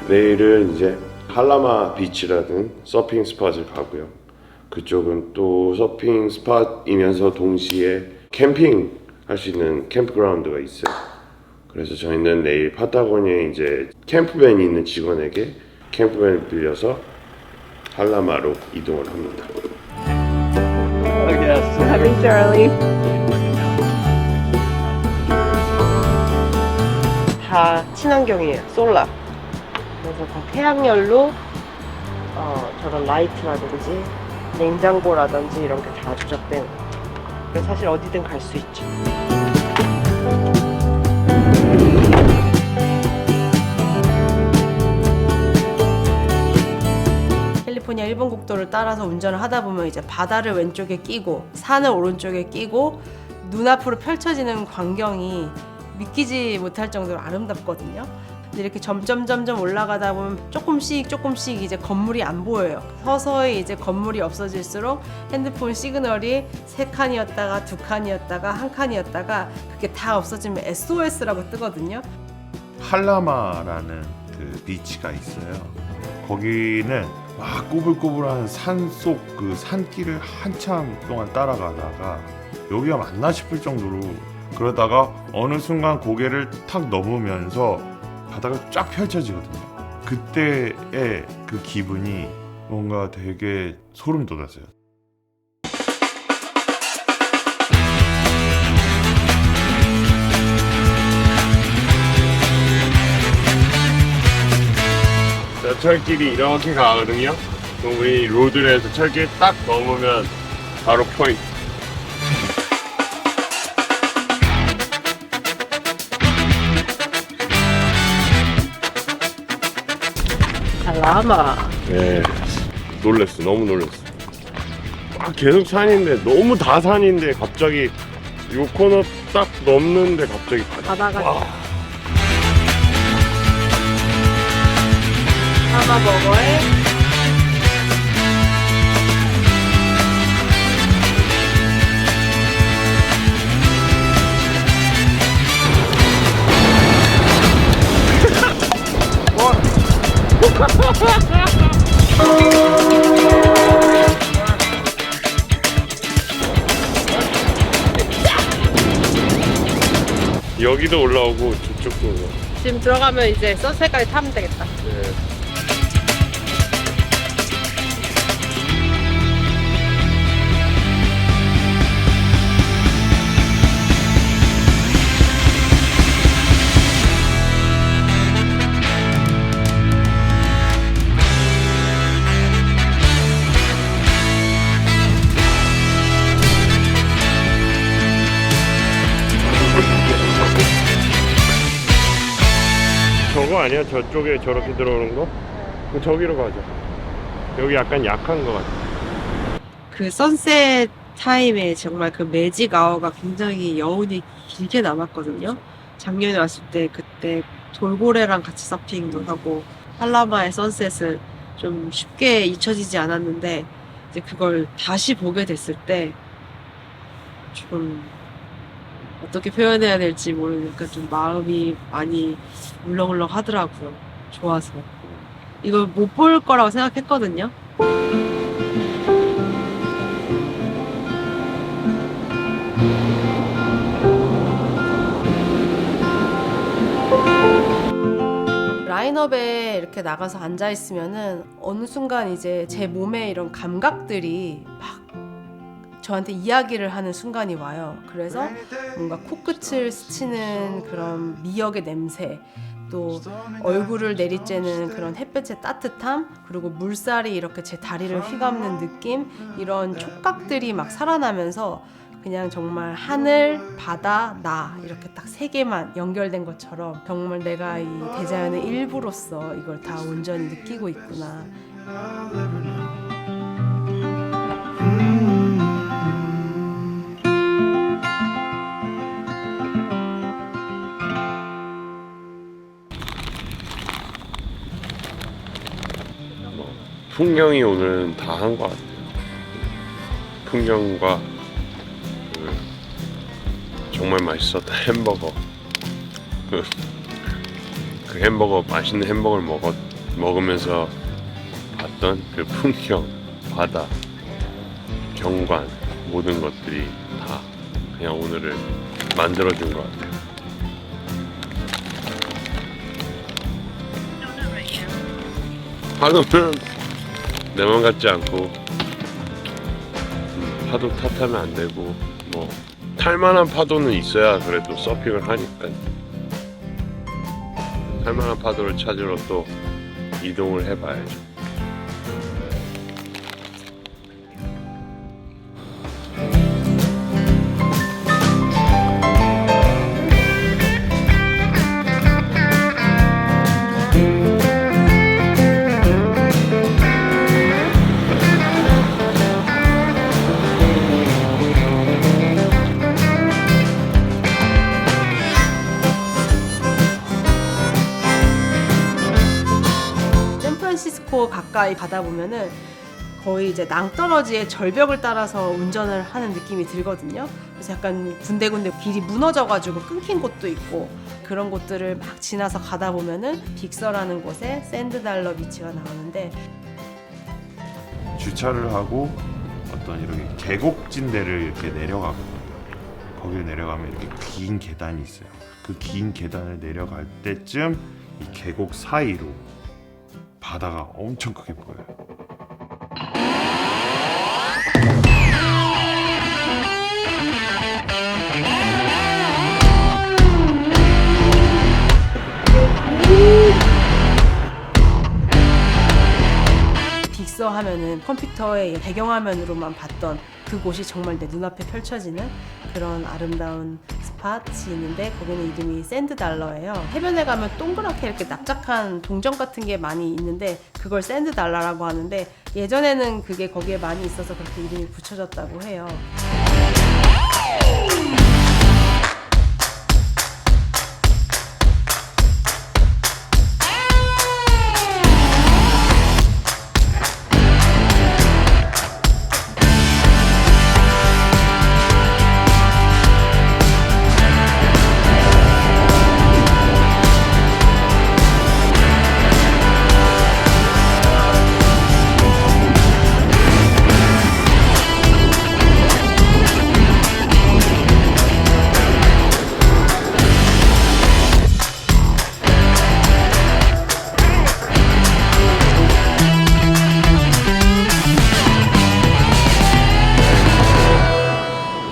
내일은 이제 할라마 비치라는 서핑 스팟을 가고요. 그쪽은 또 서핑 스팟이면서 동시에 캠핑 할 수 있는 캠프그라운드가 있어요. 그래서 저희는 내일 파타고니아에 이제 캠프밴이 있는 직원에게 캠프밴을 빌려서 할라마로 이동을 합니다. Happy Charlie. 다 친환경이에요. 솔라. 그래서 다 태양열로 저런 라이트라든지 냉장고라든지 이런 게 다 조작된. 그래서 사실 어디든 갈 수 있죠. 캘리포니아 일본 국도를 따라서 운전을 하다 보면 이제 바다를 왼쪽에 끼고 산을 오른쪽에 끼고 눈앞으로 펼쳐지는 광경이 믿기지 못할 정도로 아름답거든요. 근데 이렇게 점점 올라가다 보면 조금씩 이제 건물이 안 보여요. 서서히 이제 건물이 없어질수록 핸드폰 시그널이 3칸이었다가 2칸이었다가 1칸이었다가 그게 다 없어지면 SOS라고 뜨거든요. 할라마라는 그 비치가 있어요. 거기는 와 꼬불꼬불한 산속 그 산길을 한참 동안 따라가다가 여기가 맞나 싶을 정도로, 그러다가 어느 순간 고개를 탁 넘으면서 바다가 쫙 펼쳐지거든요. 그때의 그 기분이 뭔가 되게 소름 돋았어요. 철길이 이렇게 가거든요. 그럼 우리 로드에서 철길 딱 넘으면 바로 포인트. 라마. 네, 놀랬어. 너무 놀랬어. 막 계속 산인데, 너무 다 산인데 갑자기 요 코너 딱 넘는데 갑자기 바다가 와. 라마 버거에 여기도 올라오고 저쪽도 올라오고. 지금 들어가면 이제 선셋까지 타면 되겠다. 네. 저거 아니야? 저쪽에 저렇게 들어오는 거? 그럼 저기로 가자. 여기 약간 약한 거 같아. 그 선셋 타임에 정말 그 매직 아워가 굉장히 여운이 길게 남았거든요. 작년에 왔을 때 그때 돌고래랑 같이 서핑도 하고 할라마의 선셋은 좀 쉽게 잊혀지지 않았는데 이제 그걸 다시 보게 됐을 때 좀 어떻게 표현해야 될지 모르니까 좀 마음이 많이 울렁울렁 하더라고요. 좋아서. 이걸 못 볼 거라고 생각했거든요. 라인업에 이렇게 나가서 앉아 있으면은 어느 순간 이제 제 몸에 이런 감각들이 막 저한테 이야기를 하는 순간이 와요. 그래서 뭔가 코끝을 스치는 그런 미역의 냄새, 또 얼굴을 내리쬐는 그런 햇볕의 따뜻함, 그리고 물살이 이렇게 제 다리를 휘감는 느낌, 이런 촉각들이 막 살아나면서 그냥 정말 하늘, 바다, 나 이렇게 딱 세 개만 연결된 것처럼 정말 내가 이 대자연의 일부로서 이걸 다 온전히 느끼고 있구나. 풍경이 오늘은 다 한 것 같아요. 풍경과 정말 맛있었던 햄버거, 그 햄버거, 맛있는 햄버거를 먹으면서 봤던 그 풍경, 바다, 경관 모든 것들이 다 그냥 오늘을 만들어준 것 같아요. 파도는 내 맘 같지 않고 파도 탓하면 안 되고 뭐 탈만한 파도는 있어야 그래도 서핑을 하니까 탈만한 파도를 찾으러 또 이동을 해봐야죠. 샌프란시스코 가까이 가다 보면은 거의 이제 낭떠러지의 절벽을 따라서 운전을 하는 느낌이 들거든요. 그래서 약간 군데군데 길이 무너져가지고 끊긴 곳도 있고 그런 곳들을 막 지나서 가다 보면은 빅서라는 곳에 샌드달러 비치가 나오는데 주차를 하고 어떤 이렇게 계곡진 데를 이렇게 내려가거든요. 거기를 내려가면 이렇게 긴 계단이 있어요. 그 긴 계단을 내려갈 때쯤 이 계곡 사이로 바다가 엄청 크게 보여요. 빅서 하면은 컴퓨터의 배경화면으로만 봤던 그곳이 정말 내 눈앞에 펼쳐지는 그런 아름다운 스팟이 있는데 거기는 이름이 샌드달러예요. 해변에 가면 동그랗게 이렇게 납작한 동전 같은 게 많이 있는데 그걸 샌드달러라고 하는데 예전에는 그게 거기에 많이 있어서 그렇게 이름이 붙여졌다고 해요.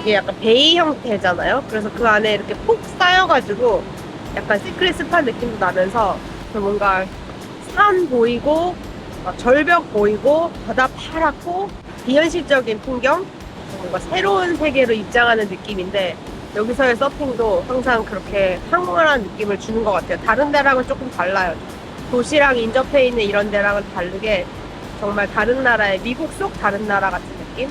이게 약간 베이 형태잖아요. 그래서 그 안에 이렇게 폭 쌓여가지고 약간 시크릿 스파 느낌도 나면서 뭔가 산 보이고 절벽 보이고 바다 파랗고 비현실적인 풍경, 뭔가 새로운 세계로 입장하는 느낌인데 여기서의 서핑도 항상 그렇게 황홀한 느낌을 주는 것 같아요. 다른 데랑은 조금 달라요. 도시랑 인접해 있는 이런 데랑은 다르게 정말 다른 나라의 미국 속 다른 나라 같은 느낌?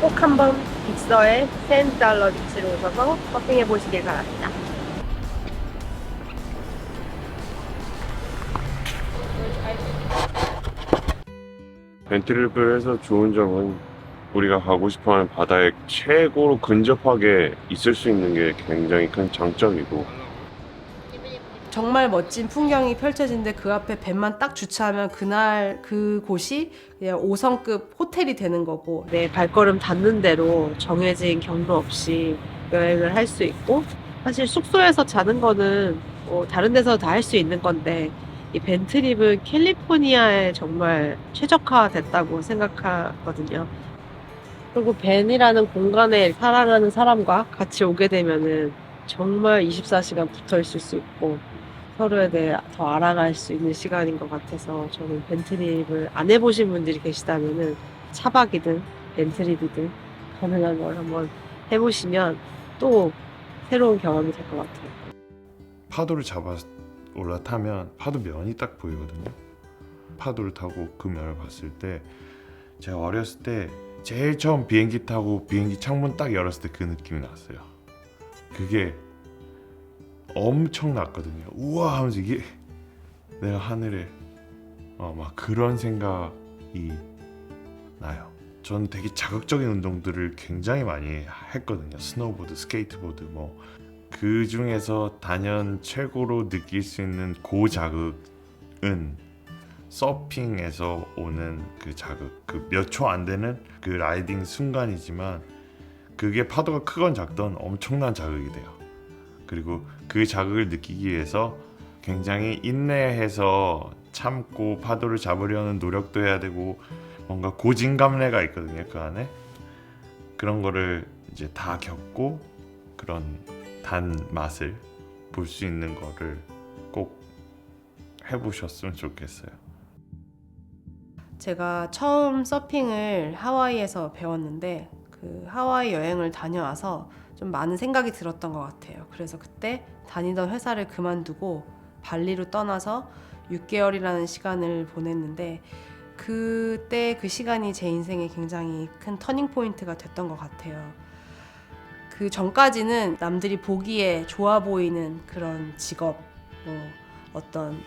꼭 한번 빅서의 샌드달러 비치로 오셔서 서핑해 보시길 바랍니다. 벤트리를 해서 좋은 점은 우리가 가고 싶어하는 바다에 최고로 근접하게 있을 수 있는 게 굉장히 큰 장점이고 정말 멋진 풍경이 펼쳐지는데 그 앞에 밴만 딱 주차하면 그날 그곳이 그냥 5성급 호텔이 되는 거고 내 발걸음 닿는 대로 정해진 경로 없이 여행을 할 수 있고 사실 숙소에서 자는 거는 뭐 다른 데서 다 할 수 있는 건데 이 벤트립은 캘리포니아에 정말 최적화됐다고 생각하거든요. 그리고 벤이라는 공간에 살아가는 사람과 같이 오게 되면은 정말 24시간 붙어 있을 수 있고 서로에 대해 더 알아갈 수 있는 시간인 것 같아서 저는 벤트립을 안 해보신 분들이 계시다면은 차박이든 벤트립이든 가능한 걸 한번 해보시면 또 새로운 경험이 될 것 같아요. 파도를 잡아 올라타면 파도 면이 딱 보이거든요. 파도를 타고 그 면을 봤을 때 제가 어렸을 때 제일 처음 비행기 타고 비행기 창문 딱 열었을 때 그 느낌이 났어요. 그게 엄청났거든요. 우와 하면서 이게 내가 하늘에 막 그런 생각이 나요. 저는 되게 자극적인 운동들을 굉장히 많이 했거든요. 스노우보드, 스케이트보드 뭐 그 중에서 단연 최고로 느낄 수 있는 고자극은 서핑에서 오는 그 자극, 그 몇 초 안 되는 그 라이딩 순간이지만 그게 파도가 크건 작던 엄청난 자극이 돼요. 그리고 그 자극을 느끼기 위해서 굉장히 인내해서 참고 파도를 잡으려는 노력도 해야 되고 뭔가 고진감래가 있거든요. 그 안에 그런 거를 이제 다 겪고 그런 단 맛을 볼 수 있는 거를 꼭 해보셨으면 좋겠어요. 제가 처음 서핑을 하와이에서 배웠는데 그 하와이 여행을 다녀와서 좀 많은 생각이 들었던 것 같아요. 그래서 그때 다니던 회사를 그만두고 발리로 떠나서 6개월이라는 시간을 보냈는데 그때 그 시간이 제 인생에 굉장히 큰 터닝 포인트가 됐던 것 같아요. 그 전까지는 남들이 보기에 좋아 보이는 그런 직업, 뭐 어떤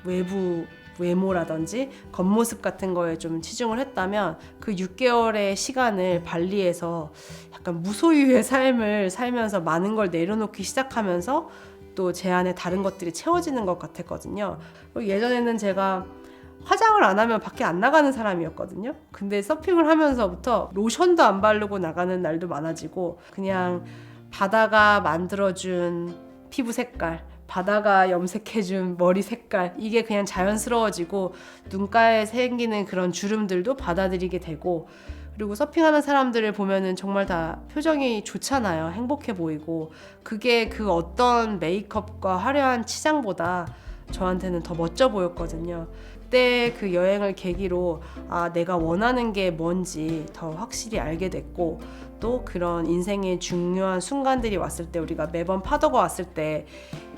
외부 외모라든지 겉모습 같은 거에 좀 치중을 했다면 그 6개월의 시간을 발리에서 약간 무소유의 삶을 살면서 많은 걸 내려놓기 시작하면서 또 제 안에 다른 것들이 채워지는 것 같았거든요. 예전에는 제가 화장을 안 하면 밖에 안 나가는 사람이었거든요. 근데 서핑을 하면서부터 로션도 안 바르고 나가는 날도 많아지고 그냥 바다가 만들어준 피부 색깔, 바다가 염색해준 머리 색깔 이게 그냥 자연스러워지고 눈가에 생기는 그런 주름들도 받아들이게 되고 그리고 서핑하는 사람들을 보면은 정말 다 표정이 좋잖아요. 행복해 보이고 그게 그 어떤 메이크업과 화려한 치장보다 저한테는 더 멋져 보였거든요. 그때 그 여행을 계기로 내가 원하는 게 뭔지 더 확실히 알게 됐고 또 그런 인생의 중요한 순간들이 왔을 때 우리가 매번 파도가 왔을 때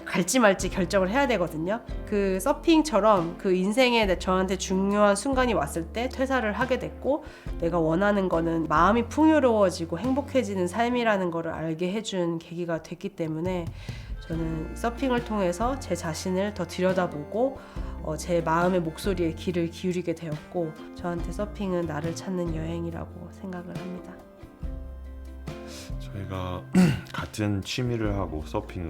갈지 말지 결정을 해야 되거든요. 그 서핑처럼 그 인생에 저한테 중요한 순간이 왔을 때 퇴사를 하게 됐고 내가 원하는 거는 마음이 풍요로워지고 행복해지는 삶이라는 거를 알게 해준 계기가 됐기 때문에 저는 서핑을 통해서 제 자신을 더 들여다보고 제 마음의 목소리에 귀를 기울이게 되었고 저한테 서핑은 나를 찾는 여행이라고 생각을 합니다. 저희가 같은 취미를 하고 서핑을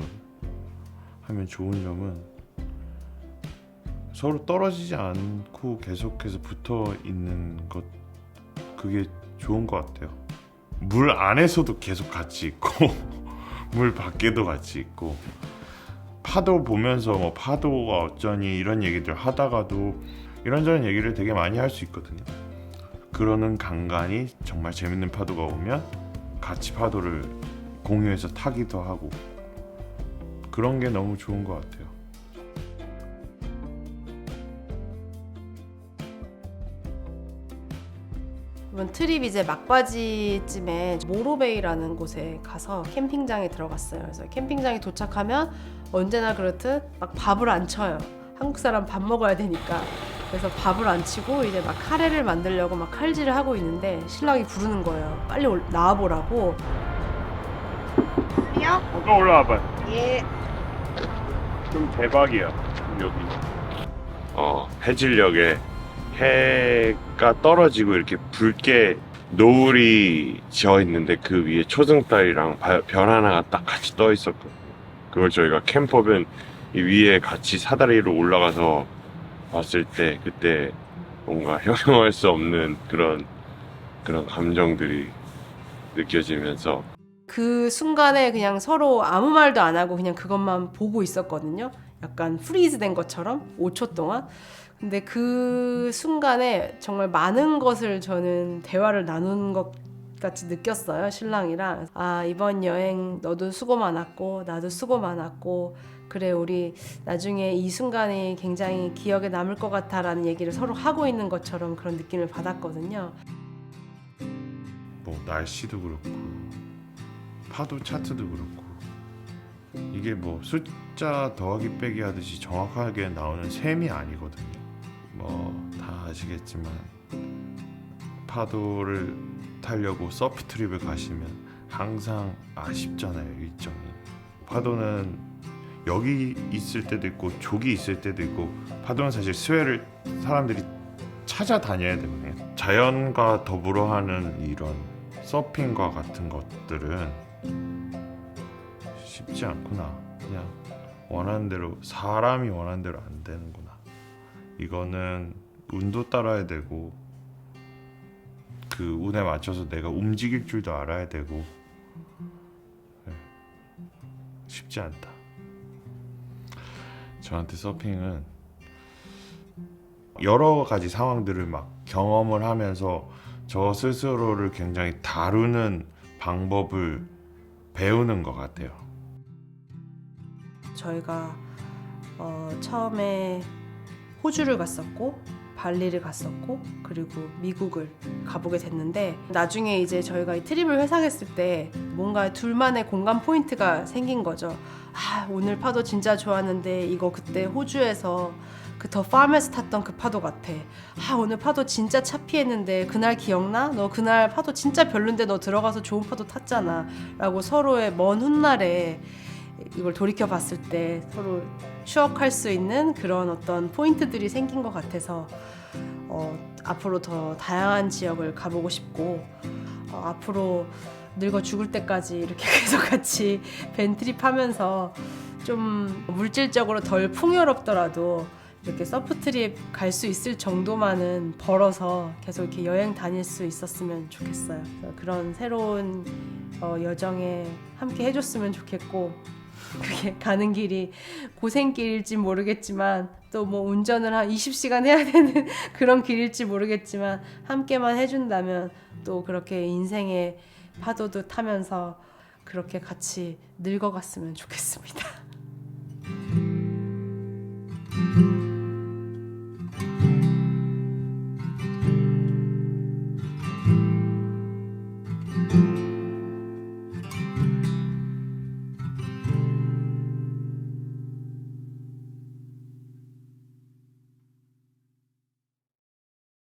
하면 좋은 점은 서로 떨어지지 않고 계속해서 붙어 있는 것 그게 좋은 것 같아요. 물 안에서도 계속 같이 있고 물 밖에도 같이 있고 파도 보면서 뭐 파도가 어쩌니 이런 얘기들 하다가도 이런저런 얘기를 되게 많이 할 수 있거든요. 그러는 간간이 정말 재밌는 파도가 오면 같이 파도를 공유해서 타기도 하고 그런 게 너무 좋은 것 같아요. 이번 트립 이제 막바지쯤에 모로베이라는 곳에 가서 캠핑장에 들어갔어요. 그래서 캠핑장에 도착하면 언제나 그렇듯 막 밥을 안 쳐요. 한국 사람 밥 먹어야 되니까. 그래서 밥을 안 치고 이제 막 카레를 만들려고 막 칼질을 하고 있는데 신랑이 부르는 거예요. 빨리 나와보라고. 잠깐 올라와봐. 예. 좀 대박이야 여기. 해질녘에 해가 떨어지고 이렇게 붉게 노을이 지어 있는데 그 위에 초승달이랑 별 하나가 딱 같이 떠 있었고 그걸 저희가 캠퍼밴 이 위에 같이 사다리로 올라가서 봤을 때 그때 뭔가 형용할 수 없는 그런 감정들이 느껴지면서 그 순간에 그냥 서로 아무 말도 안 하고 그냥 그것만 보고 있었거든요. 약간 프리즈 된 것처럼 5초 동안. 근데 그 순간에 정말 많은 것을 저는 대화를 나눈 것 같이 느꼈어요. 신랑이랑. 이번 여행 너도 수고 많았고 나도 수고 많았고 그래 우리 나중에 이 순간이 굉장히 기억에 남을 것 같아라는 얘기를 서로 하고 있는 것처럼 그런 느낌을 받았거든요. 뭐 날씨도 그렇고 파도 차트도 그렇고 이게 뭐 숫자 더하기 빼기 하듯이 정확하게 나오는 셈이 아니거든요. 뭐 다 아시겠지만 파도를 타려고 서프 트립을 가시면 항상 아쉽잖아요. 일정이 파도는 여기 있을 때도 있고 저기 있을 때도 있고 파도는 사실 스웨를 사람들이 찾아다녀야 되거든요. 자연과 더불어 하는 이런 서핑과 같은 것들은 쉽지 않구나. 그냥 원하는 대로 사람이 원하는 대로 안 되는구나. 이거는 운도 따라야 되고 그 운에 맞춰서 내가 움직일 줄도 알아야 되고 네, 쉽지 않다. 저한테 서핑은 여러 가지 상황들을 막 경험을 하면서 저 스스로를 굉장히 다루는 방법을 배우는 것 같아요. 저희가 처음에 호주를 갔었고 발리를 갔었고 그리고 미국을 가보게 됐는데 나중에 이제 저희가 이 트립을 회상했을 때 뭔가 둘만의 공감 포인트가 생긴 거죠. 아, 오늘 파도 진짜 좋았는데 이거 그때 호주에서 그 더 파머스 탔던 그 파도 같아. 아, 오늘 파도 진짜 차피했는데 그날 기억나? 너 그날 파도 진짜 별론데 너 들어가서 좋은 파도 탔잖아 라고 서로의 먼 훗날에 이걸 돌이켜 봤을 때 서로 추억할 수 있는 그런 어떤 포인트들이 생긴 것 같아서 앞으로 더 다양한 지역을 가보고 싶고 앞으로 늙어 죽을 때까지 이렇게 계속 같이 밴트립 하면서 좀 물질적으로 덜 풍요롭더라도 이렇게 서프트립 갈 수 있을 정도만은 벌어서 계속 이렇게 여행 다닐 수 있었으면 좋겠어요. 그런 새로운 여정에 함께 해줬으면 좋겠고 그게 가는 길이 고생길일지 모르겠지만 또 뭐 운전을 한 20시간 해야 되는 그런 길일지 모르겠지만 함께만 해준다면 또 그렇게 인생의 파도도 타면서 그렇게 같이 늙어갔으면 좋겠습니다.